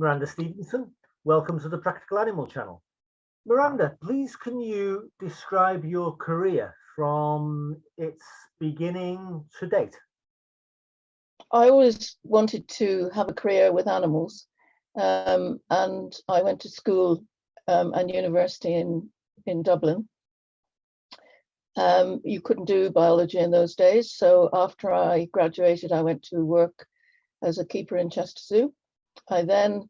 Miranda Stevenson, welcome to the Practical Animal Channel. Miranda, please can you describe your career from its beginning to date? I always wanted to have a career with animals, and I went to school and university in Dublin. You couldn't do biology in those days, so after I graduated, I went to work as a keeper in Chester Zoo. I then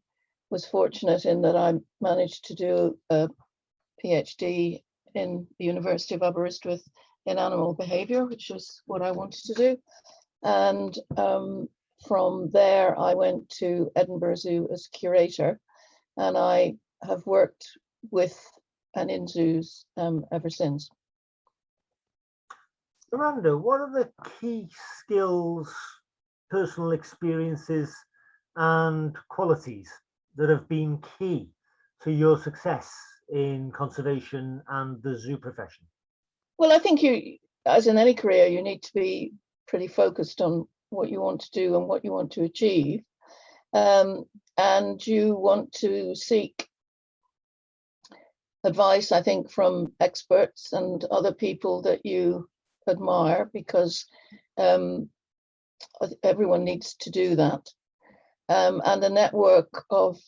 was fortunate in that I managed to do a PhD in the University of Aberystwyth in animal behaviour, which was what I wanted to do. And from there, I went to Edinburgh Zoo as curator, and I have worked with and in zoos ever since. Miranda, what are the key skills, personal experiences and qualities that have been key to your success in conservation and the zoo profession? Well, I think you, as in any career, you need to be pretty focused on what you want to do and what you want to achieve. And you want to seek advice, I think, from experts and other people that you admire, because everyone needs to do that. And a network of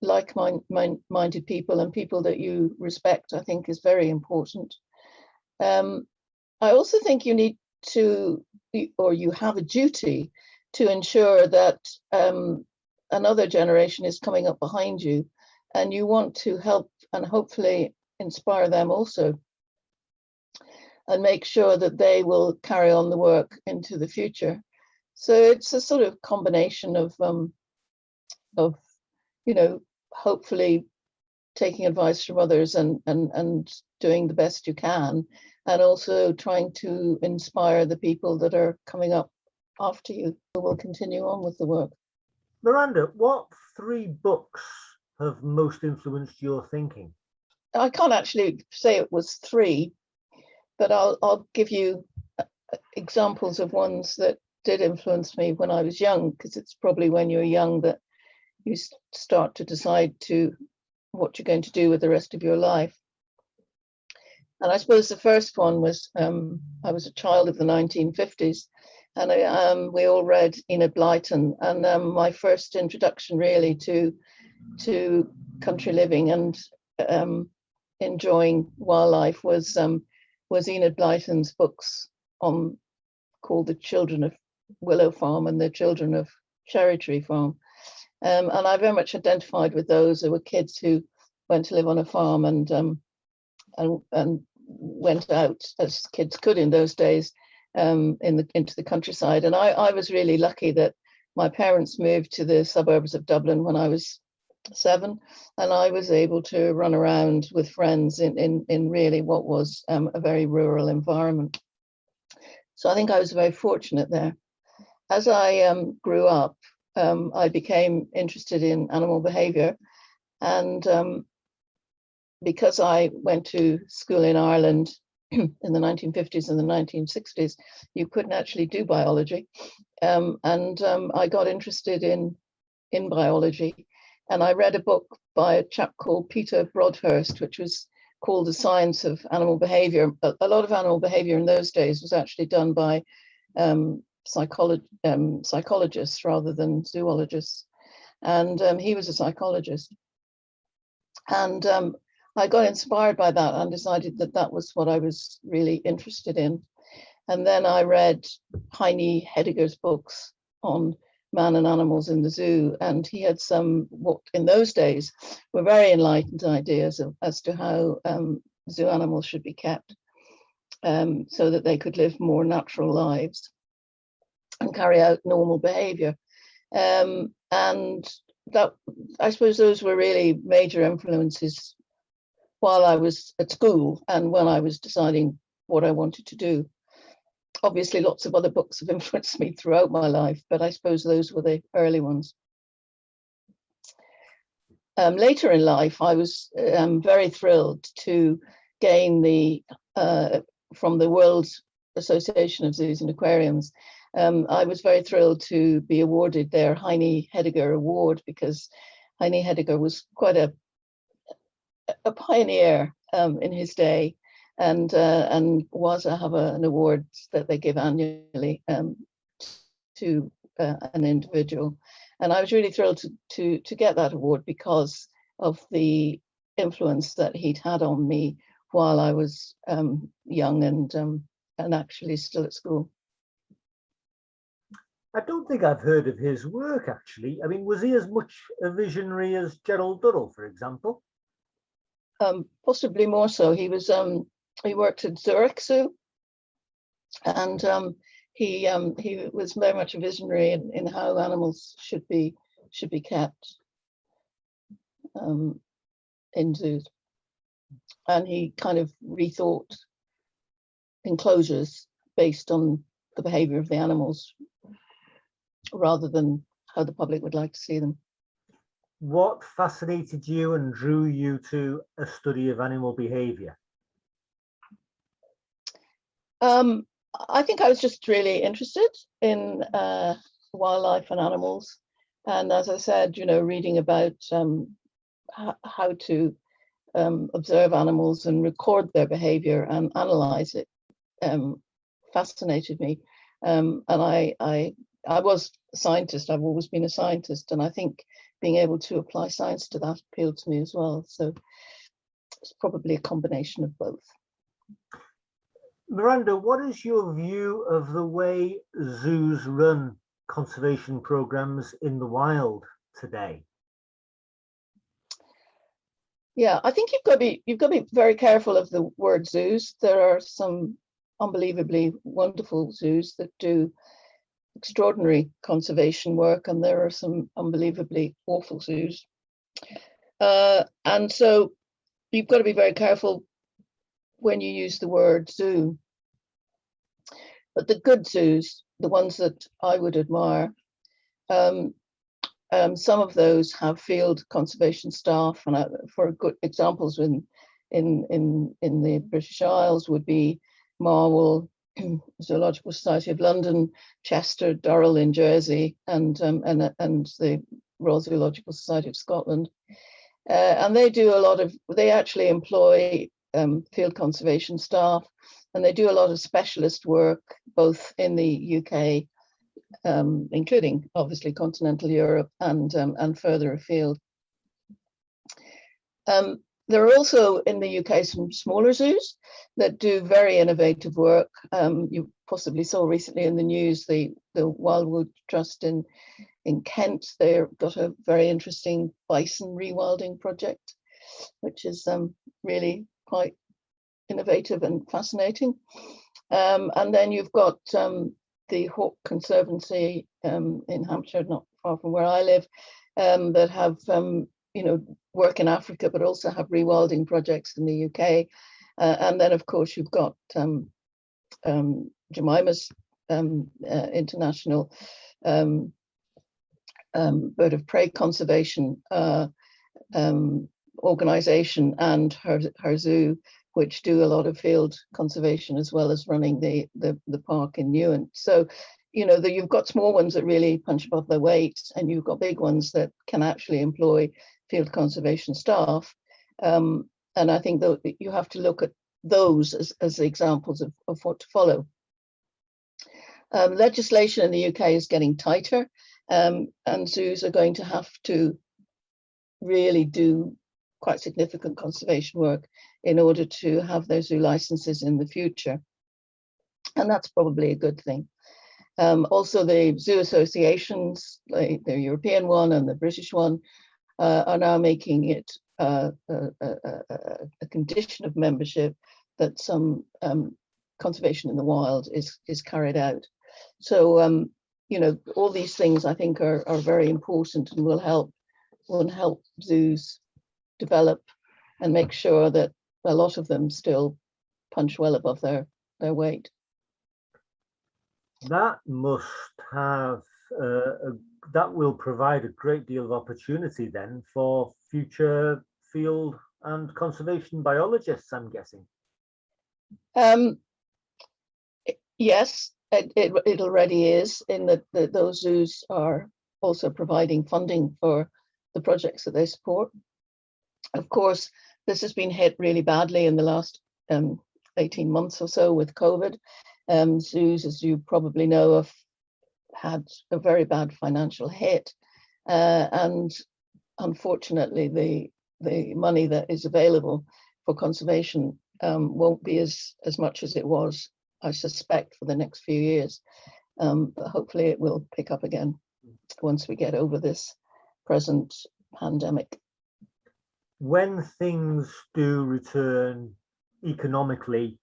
like-minded people and people that you respect, I think, is very important. I also think you need to, or you have a duty to ensure that another generation is coming up behind you, and you want to help and hopefully inspire them also, and make sure that they will carry on the work into the future. So it's a sort of combination of you know, hopefully taking advice from others and doing the best you can, and also trying to inspire the people that are coming up after you who will continue on with the work. Miranda, what 3 books have most influenced your thinking? I can't actually say it was 3, but I'll give you examples of ones that did influence me when I was young, because it's probably when you're young that you start to decide what you're going to do with the rest of your life. And I suppose the first one was, I was a child of the 1950s, and we all read Enid Blyton, and my first introduction really to country living and enjoying wildlife was Enid Blyton's books called The Children of Willow Farm and The Children of Cherry Tree Farm. And I very much identified with those. There were kids who went to live on a farm and went out, as kids could in those days, into the countryside. And I was really lucky that my parents moved to the suburbs of Dublin when I was 7, and I was able to run around with friends in really what was a very rural environment. So I think I was very fortunate there. As I grew up, I became interested in animal behaviour, and because I went to school in Ireland in the 1950s and the 1960s, you couldn't actually do biology, and I got interested in biology, and I read a book by a chap called Peter Broadhurst, which was called The Science of Animal Behaviour. A lot of animal behaviour in those days was actually done by psychologists rather than zoologists, and he was a psychologist, and I got inspired by that and decided that that was what I was really interested in. And then I read Heine Hedegaard's books on man and animals in the zoo, and he had some what in those days were very enlightened ideas as to how zoo animals should be kept, so that they could live more natural lives and carry out normal behavior. And that, I suppose those were really major influences while I was at school and when I was deciding what I wanted to do. Obviously, lots of other books have influenced me throughout my life, but I suppose those were the early ones. Later in life, I was very thrilled to gain from the World Association of Zoos and Aquariums, I was very thrilled to be awarded their Heine Hedegaard Award, because Heine Hedger was quite a pioneer in his day, and WASA have an award that they give annually to an individual, and I was really thrilled to get that award because of the influence that he'd had on me while I was young and actually still at school. I don't think I've heard of his work, actually. I mean, was he as much a visionary as Gerald Durrell, for example? Possibly more so. He was he worked at Zurich Zoo, and he was very much a visionary in how animals should be kept in zoos, and he kind of rethought enclosures based on the behavior of the animals rather than how the public would like to see them. What fascinated you and drew you to a study of animal behavior? I think I was just really interested in wildlife and animals, and as I said, you know, reading about how to observe animals and record their behavior and analyze it fascinated me. And I was a scientist. I've always been a scientist, and I think being able to apply science to that appealed to me as well. So it's probably a combination of both. Miranda, what is your view of the way zoos run conservation programs in the wild today? Yeah, I think you've got to be very careful of the word zoos. There are some unbelievably wonderful zoos that do extraordinary conservation work, and there are some unbelievably awful zoos. And so you've got to be very careful when you use the word zoo. But the good zoos, the ones that I would admire, some of those have field conservation staff, and for good examples in the British Isles would be Marwell, Zoological Society of London, Chester, Durrell in Jersey, and the Royal Zoological Society of Scotland. And they do a lot of, they actually employ field conservation staff, and they do a lot of specialist work, both in the UK, including obviously continental Europe and further afield. There are also in the UK some smaller zoos that do very innovative work. You possibly saw recently in the news the Wildwood Trust in Kent. They've got a very interesting bison rewilding project, which is really quite innovative and fascinating. And then you've got the Hawk Conservancy in Hampshire, not far from where I live, that have you know, work in Africa, but also have rewilding projects in the UK. And then, of course, you've got Jemima's international bird of prey conservation organization, and her zoo, which do a lot of field conservation as well as running the park in Newent. So, you know, you've got small ones that really punch above their weight, and you've got big ones that can actually employ field conservation staff. And I think that you have to look at those as examples of what to follow. Legislation in the UK is getting tighter, and zoos are going to have to really do quite significant conservation work in order to have those zoo licenses in the future. And that's probably a good thing. Also, the zoo associations, like the European one and the British one, are now making it a condition of membership that some conservation in the wild is carried out. So, you know, all these things I think are very important and will help zoos develop and make sure that a lot of them still punch well above their weight. That must have that will provide a great deal of opportunity then for future field and conservation biologists, I'm guessing. Yes, it already is, in that those zoos are also providing funding for the projects that they support. Of course, this has been hit really badly in the last 18 months or so with COVID. Zoos, as you probably know, have had a very bad financial hit. And unfortunately, the money that is available for conservation won't be as much as it was, I suspect, for the next few years. But hopefully it will pick up again once we get over this present pandemic. When things do return economically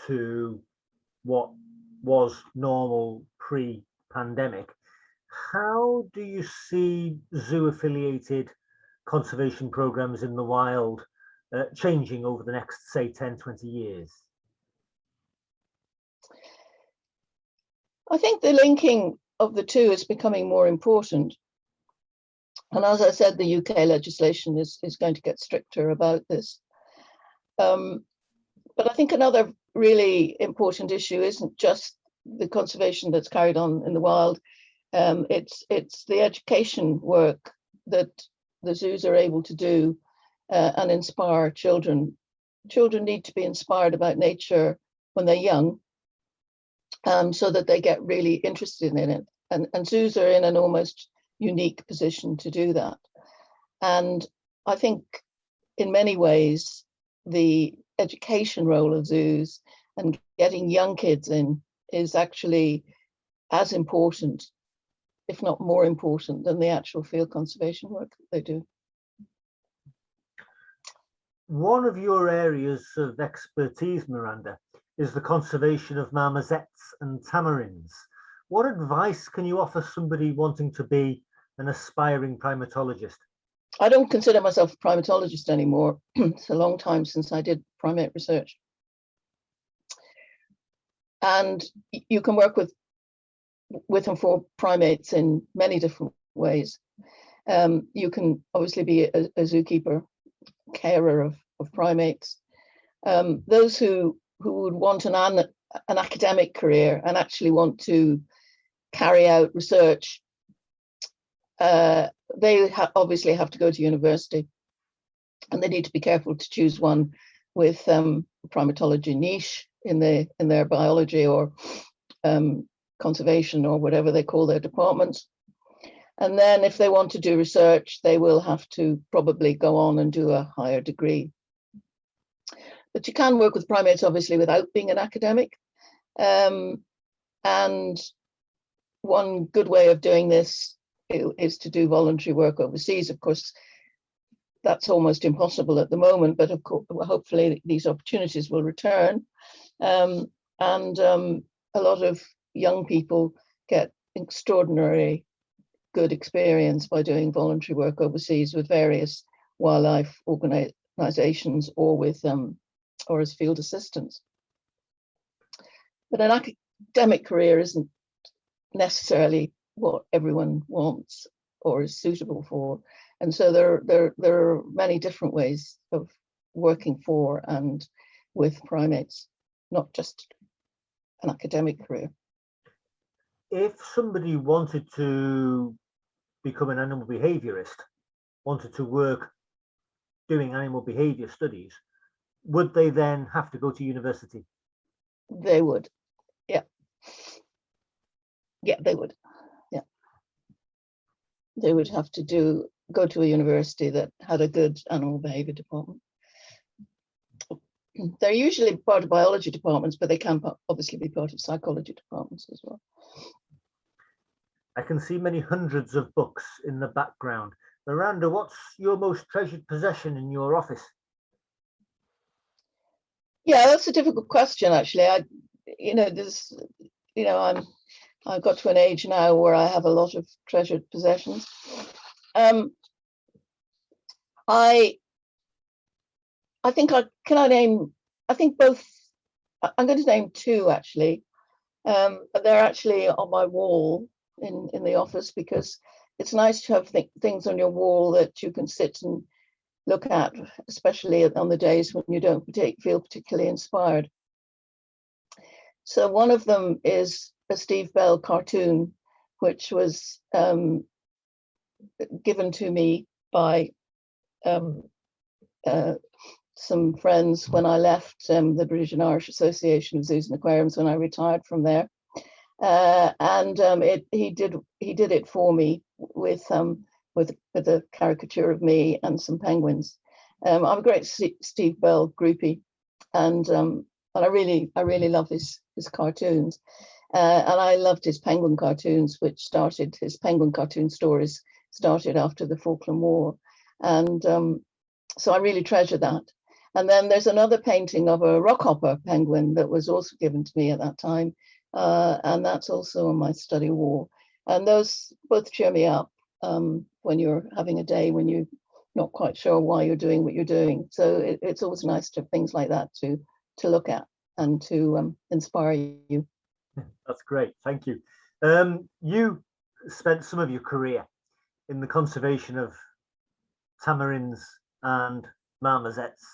to what was normal pre-pandemic, how do you see zoo-affiliated conservation programs in the wild changing over the next, say, 10, 20 years? I think the linking of the two is becoming more important. And as I said, the UK legislation is going to get stricter about this. But I think another really important issue isn't just the conservation that's carried on in the wild. It's the education work that the zoos are able to do and inspire children. Children need to be inspired about nature when they're young, so that they get really interested in it. And zoos are in an almost unique position to do that. And I think in many ways, the education role of zoos and getting young kids in is actually as important, if not more important, than the actual field conservation work that they do. One of your areas of expertise, Miranda, is the conservation of marmosets and tamarins. What advice can you offer somebody wanting to be an aspiring primatologist? I don't consider myself a primatologist anymore. It's a long time since I did primate research. And you can work with and for primates in many different ways. You can obviously be a zookeeper, carer of primates. Those who would want an academic career and actually want to carry out research, they obviously have to go to university, and they need to be careful to choose one with primatology niche in their biology or conservation or whatever they call their departments. And then if they want to do research, they will have to probably go on and do a higher degree. But you can work with primates, obviously, without being an academic. And one good way of doing this is to do voluntary work overseas. Of course, that's almost impossible at the moment, but of course, hopefully these opportunities will return. And a lot of young people get extraordinary good experience by doing voluntary work overseas with various wildlife organizations or with or as field assistants. But an academic career isn't necessarily what everyone wants or is suitable for. And so there are many different ways of working for and with primates, not just an academic career. If somebody wanted to become an animal behaviorist, wanted to work doing animal behavior studies, would they then have to go to university? They would, yeah. Yeah, they would, yeah. They would have to go to a university that had a good animal behavior department. They're usually part of biology departments, but they can obviously be part of psychology departments as well. I can see many hundreds of books in the background. Miranda, what's your most treasured possession in your office? Yeah, that's a difficult question, actually. I've got to an age now where I have a lot of treasured possessions. I think both. I'm going to name two, actually. They're actually on my wall in the office, because it's nice to have things on your wall that you can sit and look at, especially on the days when you don't feel particularly inspired. So one of them is a Steve Bell cartoon, which was given to me by some friends when I left the British and Irish Association of Zoos and Aquariums when I retired from there. He did it for me with a caricature of me and some penguins. I'm a great Steve Bell groupie, and I really love his cartoons, and I loved his penguin cartoons, which started his penguin cartoon stories started after the Falkland War, and so I really treasure that. And then there's another painting of a rockhopper penguin that was also given to me at that time. And that's also on my study wall. And those both cheer me up when you're having a day when you're not quite sure why you're doing what you're doing. So it's always nice to have things like that to look at and to inspire you. That's great. Thank you. You spent some of your career in the conservation of tamarins and marmosets.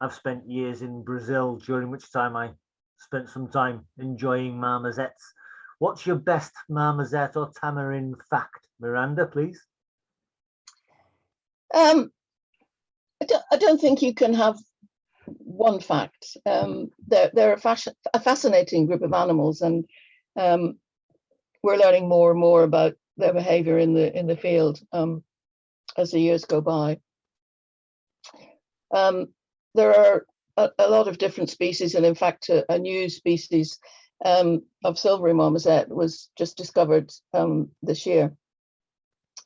I've spent years in Brazil, during which time I spent some time enjoying marmosets. What's your best marmoset or tamarin fact, Miranda, please? I don't think you can have one fact. They're a fascinating group of animals, and we're learning more and more about their behavior in the field as the years go by. There are a lot of different species, and in fact, a new species of silvery marmoset was just discovered this year.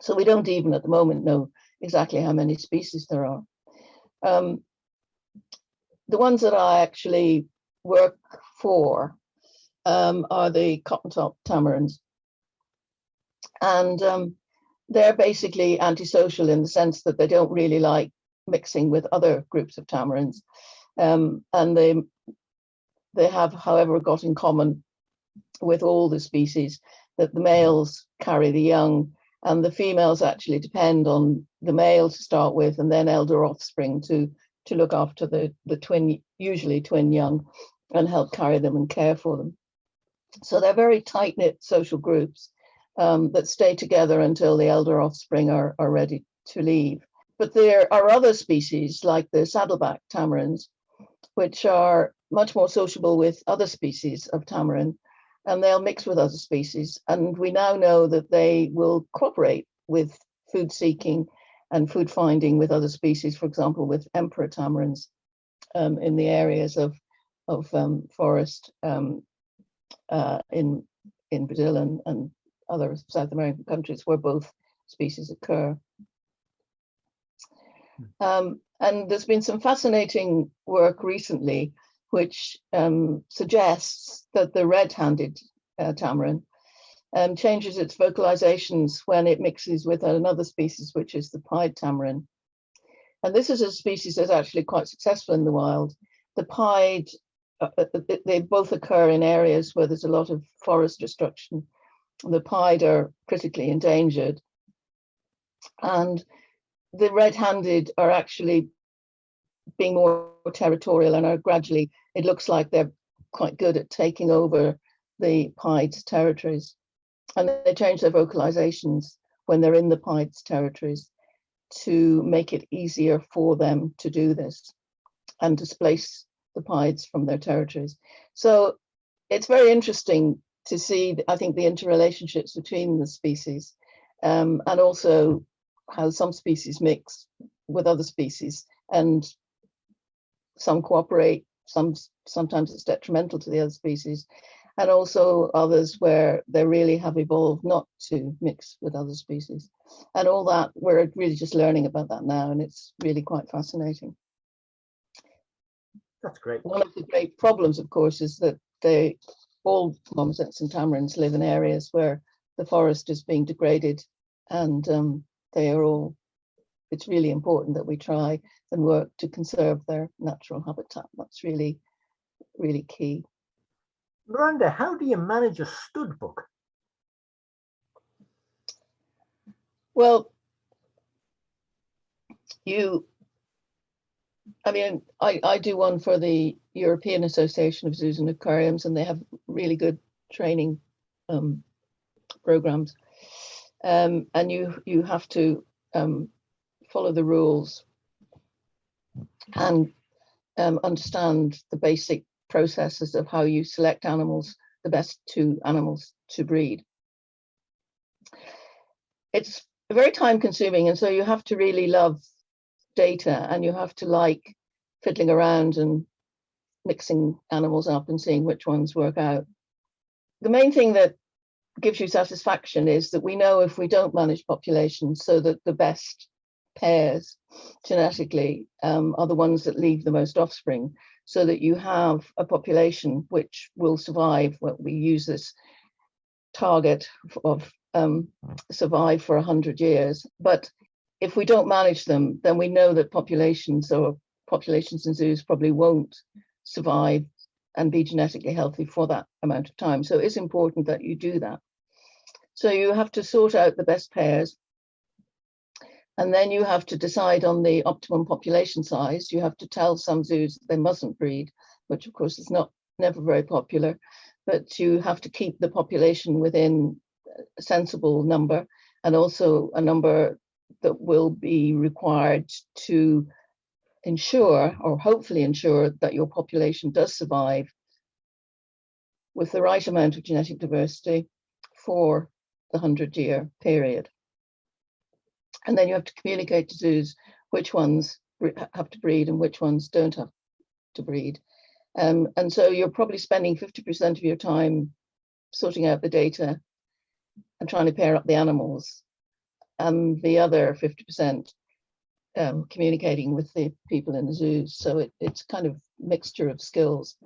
So we don't even at the moment know exactly how many species there are. The ones that I actually work for are the cotton-top tamarins, and they're basically antisocial in the sense that they don't really like mixing with other groups of tamarins, and they have, however, got in common with all the species that the males carry the young, and the females actually depend on the male to start with, and then elder offspring to look after the twin, usually twin young, and help carry them and care for them. So they're very tight-knit social groups that stay together until the elder offspring are ready to leave. But there are other species like the saddleback tamarins, which are much more sociable with other species of tamarin, and they'll mix with other species. And we now know that they will cooperate with food seeking and food finding with other species, for example, with emperor tamarins in the areas of forest in Brazil and other South American countries where both species occur. And there's been some fascinating work recently which suggests that the red-handed tamarin changes its vocalizations when it mixes with another species, which is the pied tamarin. And this is a species that's actually quite successful in the wild. The pied, they both occur in areas where there's a lot of forest destruction. The pied are critically endangered. And the red-handed are actually being more territorial and are gradually, it looks like they're quite good at taking over the pied's territories. And they change their vocalizations when they're in the pied's territories to make it easier for them to do this and displace the pieds from their territories. So it's very interesting to see, I think, the interrelationships between the species and also how some species mix with other species, and some cooperate, sometimes it's detrimental to the other species, and also others where they really have evolved not to mix with other species. And all that, we're really just learning about that now, and it's really quite fascinating. That's great. One of the great problems, of course, is that all marmosets and tamarins live in areas where the forest is being degraded, and it's really important that we try and work to conserve their natural habitat. That's really, really key. Miranda, how do you manage a stud book? Well, I do one for the European Association of Zoos and Aquariums, and they have really good training programs. And you have to follow the rules, and understand the basic processes of how you select animals, the best two animals to breed. It's very time consuming, and so you have to really love data, and you have to like fiddling around and mixing animals up and seeing which ones work out. The main thing that gives you satisfaction is that we know if we don't manage populations so that the best pairs genetically are the ones that leave the most offspring, so that you have a population which will survive. Well, we use this target of survive for 100 years, but if we don't manage them, then we know that populations in zoos probably won't survive and be genetically healthy for that amount of time. So it's important that you do that. So you have to sort out the best pairs, and then you have to decide on the optimum population size. You have to tell some zoos they mustn't breed, which of course is never very popular, but you have to keep the population within a sensible number, and also a number that will be required to ensure, or hopefully ensure, that your population does survive with the right amount of genetic diversity for the 100-year period. And then you have to communicate to zoos which ones have to breed and which ones don't have to breed. And so you're probably spending 50% of your time sorting out the data and trying to pair up the animals, and the other 50% communicating with the people in the zoos. So it's kind of mixture of skills.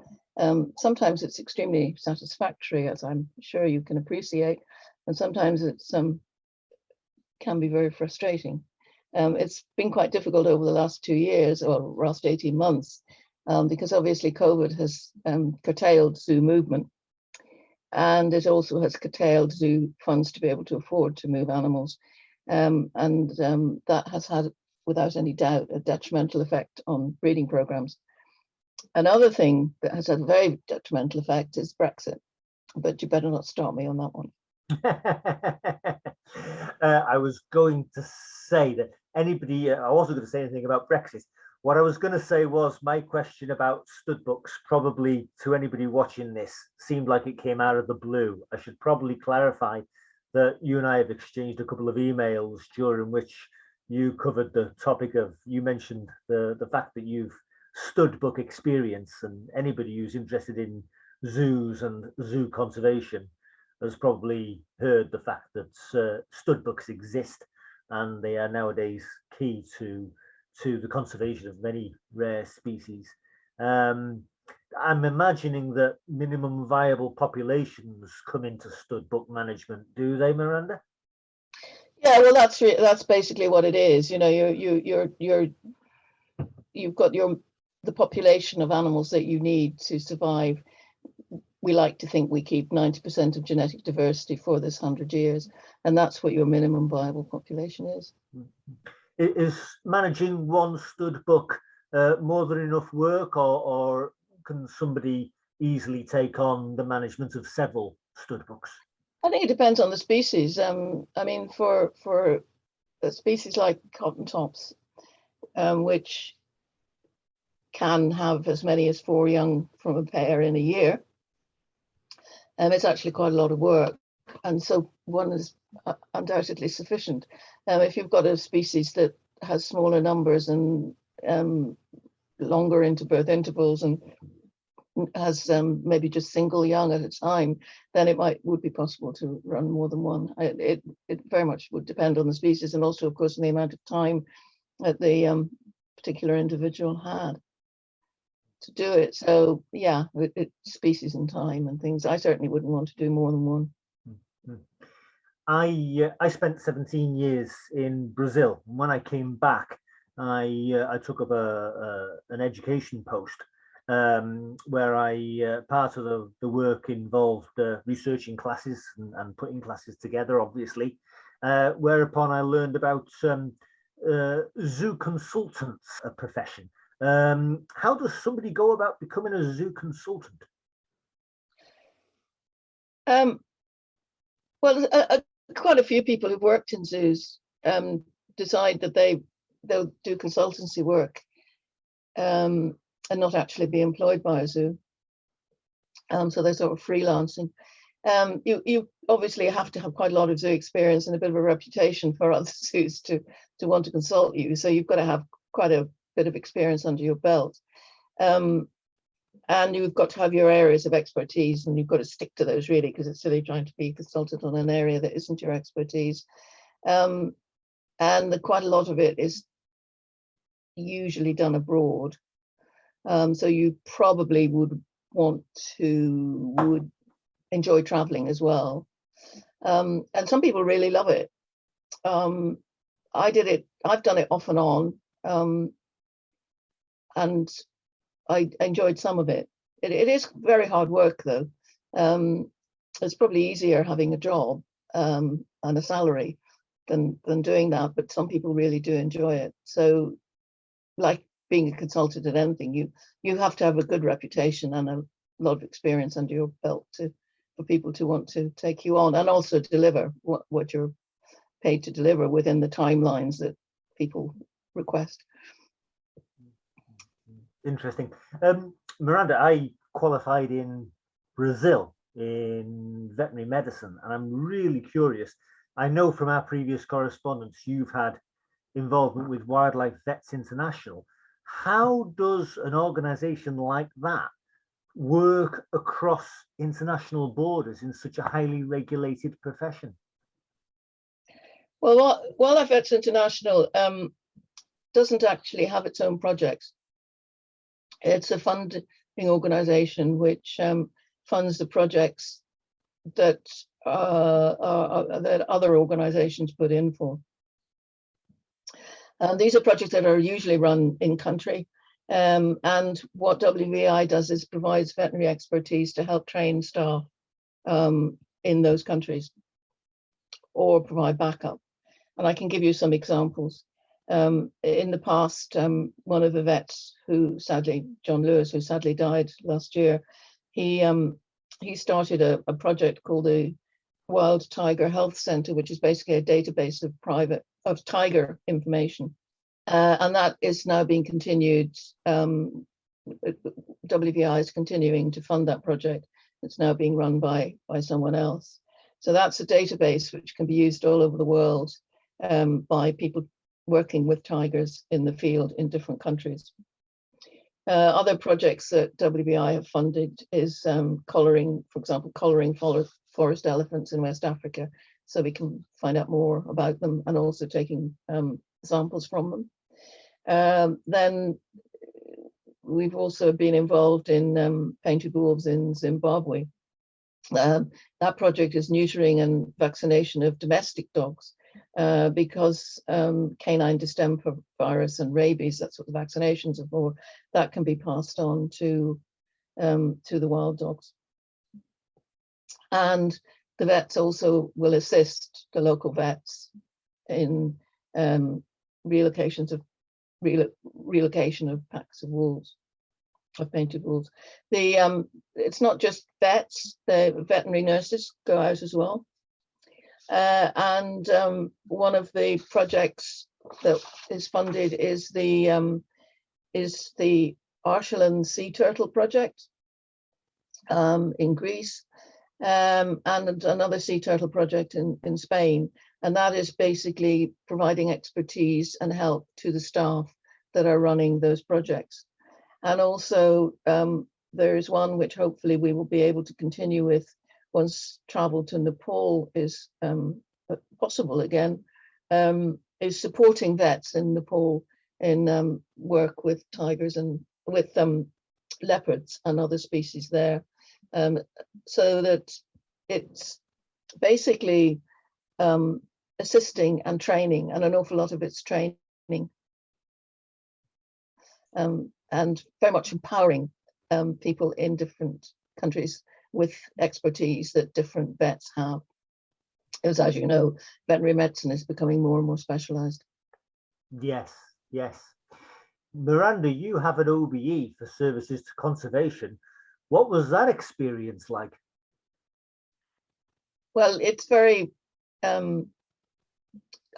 Sometimes it's extremely satisfactory, as I'm sure you can appreciate, and sometimes it's can be very frustrating. It's been quite difficult over the last 2 years, or last 18 months, because obviously COVID has curtailed zoo movement, and it also has curtailed zoo funds to be able to afford to move animals. And that has had, without any doubt, a detrimental effect on breeding programs. Another thing that has had a very detrimental effect is Brexit, but you better not start me on that one. I was going to say that I wasn't going to say anything about Brexit. What I was going to say was, my question about stud books, probably to anybody watching this, seemed like it came out of the blue. I should probably clarify that you and I have exchanged a couple of emails during which you covered the topic of, you mentioned the fact that you've stud book experience, and anybody who's interested in zoos and zoo conservation has probably heard the fact that stud books exist, and they are nowadays key to the conservation of many rare species. I'm imagining that minimum viable populations come into stud book management, do they, Miranda? Yeah, well, that's basically what it is. You know, you've got the population of animals that you need to survive. We like to think we keep 90% of genetic diversity for this 100 years, and that's what your minimum viable population is. Is managing one stud book more than enough work, or can somebody easily take on the management of several stud books? I think it depends on the species. I mean, for a species like cotton tops, which can have as many as 4 young from a pair in a year, it's actually quite a lot of work, and so one is undoubtedly sufficient. If you've got a species that has smaller numbers and longer birth intervals and has maybe just single young at a time, then it would be possible to run more than one. It very much would depend on the species, and also, of course, on the amount of time that the particular individual had to do it. So yeah, it's species and time and things. I certainly wouldn't want to do more than one. I spent 17 years in Brazil. When I came back, I took up an education post where part of the work involved researching classes and putting classes together, obviously, whereupon I learned about zoo consultants, a profession. How does somebody go about becoming a zoo consultant? Well, quite a few people who've worked in zoos decide that they they'll do consultancy work and not actually be employed by a zoo. So they're sort of freelancing. You obviously have to have quite a lot of zoo experience and a bit of a reputation for other zoos to want to consult you. So you've got to have quite a bit of experience under your belt. And you've got to have your areas of expertise, and you've got to stick to those, really, because it's silly trying to be consultant on an area that isn't your expertise. And quite a lot of it is usually done abroad. So you probably would enjoy traveling as well. And some people really love it. I've done it off and on, and I enjoyed some of it. It is very hard work, though. It's probably easier having a job and a salary than doing that, but some people really do enjoy it. So, like being a consultant at anything, you have to have a good reputation and a lot of experience under your belt for people to want to take you on, and also deliver what you're paid to deliver within the timelines that people request. Interesting. Miranda, I qualified in Brazil in veterinary medicine, and I'm really curious. I know from our previous correspondence you've had involvement with Wildlife Vets International. How does an organization like that work across international borders in such a highly regulated profession? Well, Wildlife Vets International doesn't actually have its own projects. It's a funding organization which funds the projects that that other organizations put in for. These are projects that are usually run in country. And what WVI does is provides veterinary expertise to help train staff in those countries, or provide backup. And I can give you some examples. In the past, one of the vets John Lewis, who sadly died last year, he started a project called the Wild Tiger Health Center, which is basically a database of tiger information. And that is now being continued. WVI is continuing to fund that project. It's now being run by someone else. So that's a database which can be used all over the world by people working with tigers in the field in different countries. Other projects that WVI have funded is collaring, for example, collaring forest elephants in West Africa, so we can find out more about them, and also taking samples from them. Then we've also been involved in painted wolves in Zimbabwe. That project is neutering and vaccination of domestic dogs because canine distemper virus and rabies, that's what the vaccinations are for, that can be passed on to the wild dogs. And the vets also will assist the local vets in relocation of packs of wolves, of painted wolves. It's not just vets, the veterinary nurses go out as well. And one of the projects that is funded is the Archelan sea turtle project in Greece, and another sea turtle project in Spain. And that is basically providing expertise and help to the staff that are running those projects. And also there is one which hopefully we will be able to continue with once travel to Nepal is possible again, is supporting vets in Nepal in work with tigers and with leopards and other species there, so that it's basically assisting and training, and an awful lot of it's training and very much empowering people in different countries with expertise that different vets have. Because, as you know, veterinary medicine is becoming more and more specialized. Yes, yes. Miranda, you have an OBE for services to conservation. What was that experience like? Well, it's very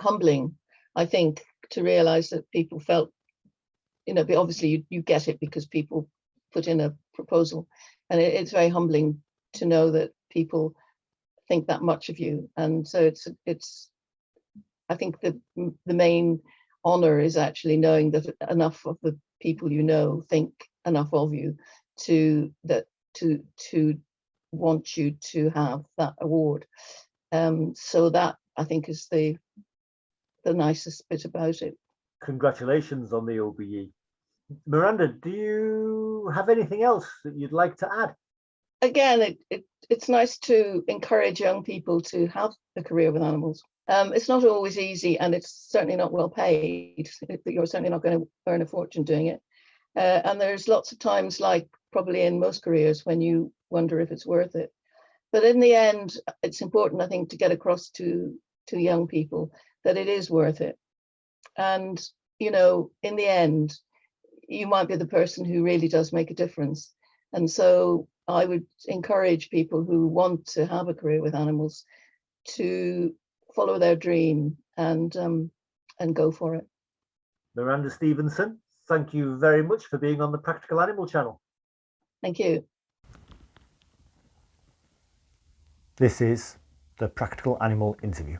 humbling I think, to realize that people felt, but obviously you get it because people put in a proposal, and it's very humbling to know that people think that much of you. And so it's I think the main honor is actually knowing that enough of the people think enough of you to want you to have that award. So that, I think, is the nicest bit about it. Congratulations on the OBE. Miranda, do you have anything else that you'd like to add? Again, it's nice to encourage young people to have a career with animals. It's not always easy, and it's certainly not well paid. You're certainly not going to earn a fortune doing it. And there's lots of times, like probably in most careers, when you wonder if it's worth it. But in the end, it's important, I think, to get across to young people that it is worth it. And, in the end, you might be the person who really does make a difference. And so I would encourage people who want to have a career with animals to follow their dream and go for it. Miranda Stevenson, thank you very much for being on the Practical Animal Channel. Thank you. This is the Practical Animal Interview.